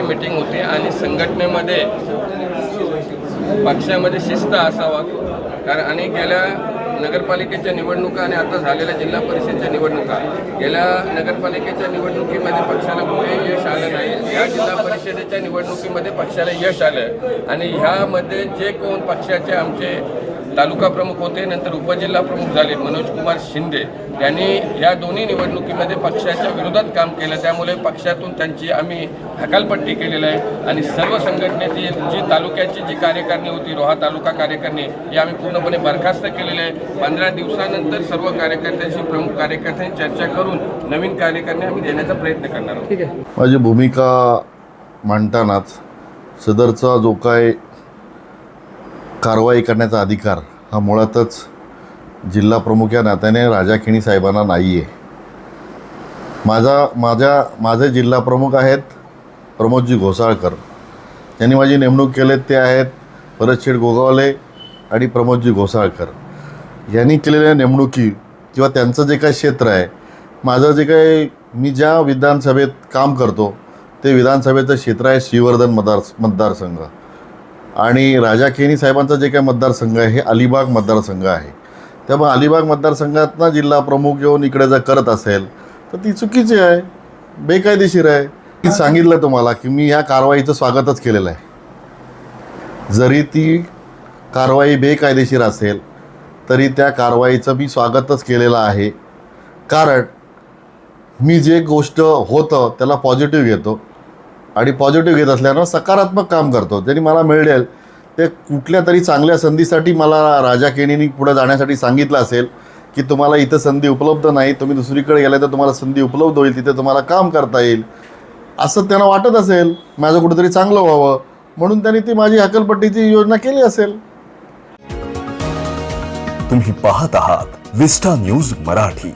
Meeting होती आणि संघटनेमध्ये पक्षामध्ये शिस्त असावा, कारण आणि गेल्या नगरपालिकेच्या निवडणुका आणि आता झालेल्या जिल्हा परिषदेच्या निवडणुका, गेल्या नगरपालिकेच्या निवडणुकीमध्ये पक्षाला कुठेही यश आलं नाही, या जिल्हा परिषदेच्या निवडणुकीमध्ये पक्षाला यश आलं आणि ह्यामध्ये जे कोण पक्षाचे आमचे तालुका प्रमुख होते, नंतर उपजिल्हा प्रमुख झाले मनोज कुमार शिंदे, यांनी या दोन्ही निवडणुकीमध्ये पक्षाच्या विरोधात काम केलं, त्यामुळे पक्षातून त्यांची आम्ही हकालपट्टी केलेली आहे आणि सर्व संघटनेची जी तालुक्याची जी कार्यकारिणी होती, रोहा तालुका कार्यकारिणी, ही आम्ही पूर्णपणे बरखास्त केलेली आहे। 15 दिवसानंतर सर्व कार्यकर्त्यांशी, प्रमुख कार्यकर्त्यांशी चर्चा करून नवीन कार्यकारिणी आम्ही देण्याचा प्रयत्न करणार आहोत। ठीक आहे। माझी भूमिका मांडतानाच सदरचा जो काय कारवाई करण्याचा अधिकार हा मुळातच जिल्हा प्रमुख या नात्याने राजा खिणी साहेबांना नाही आहे। माझे जिल्हा प्रमुख आहेत प्रमोदजी घोसाळकर, त्यांनी माझी नेमणूक केले ते आहेत भरतशेठ गोगावले आणि प्रमोदजी घोसाळकर। यांनी केलेल्या नेमणुकी किंवा त्यांचं जे काही क्षेत्र आहे, माझं जे काही मी ज्या विधानसभेत काम करतो ते विधानसभेचं क्षेत्र आहे श्रीवर्धन मतदारसंघ आणि राजा खिणी साहेबांचा जे काही मतदारसंघ आहे हे अलिबाग मतदारसंघ आहे। त्यामुळे अलिबाग मतदारसंघातनं जिल्हा प्रमुख येऊन इकडे जर करत असेल तर ती चुकीची आहे, बेकायदेशीर आहे। मी सांगितलं तुम्हाला की मी ह्या कारवाईचं स्वागतच केलेलं आहे। जरी ती कारवाई बेकायदेशीर असेल तरी त्या कारवाईचं मी स्वागतच केलेलं आहे, कारण मी जे गोष्ट होतं त्याला पॉझिटिव्ह घेतो आणि पॉझिटिव्ह घेत असल्यानं सकारात्मक काम करतो। ज्यांनी मला मिळेल ते कुठल्या तरी चांगल्या संधीसाठी मला राजा खिणींनी पुढे जाण्यासाठी सांगितलं असेल की तुम्हाला इथं संधी उपलब्ध नाही, तुम्ही दुसरीकडे गेले तर तुम्हाला संधी उपलब्ध होईल, तिथे तुम्हाला काम करता येईल, असं त्यांना वाटत असेल माझं कुठेतरी चांगलं व्हावं, म्हणून त्यांनी ती माझी हकालपट्टीची योजना केली असेल। तुम्ही पाहत आहात विस्टा न्यूज मराठी।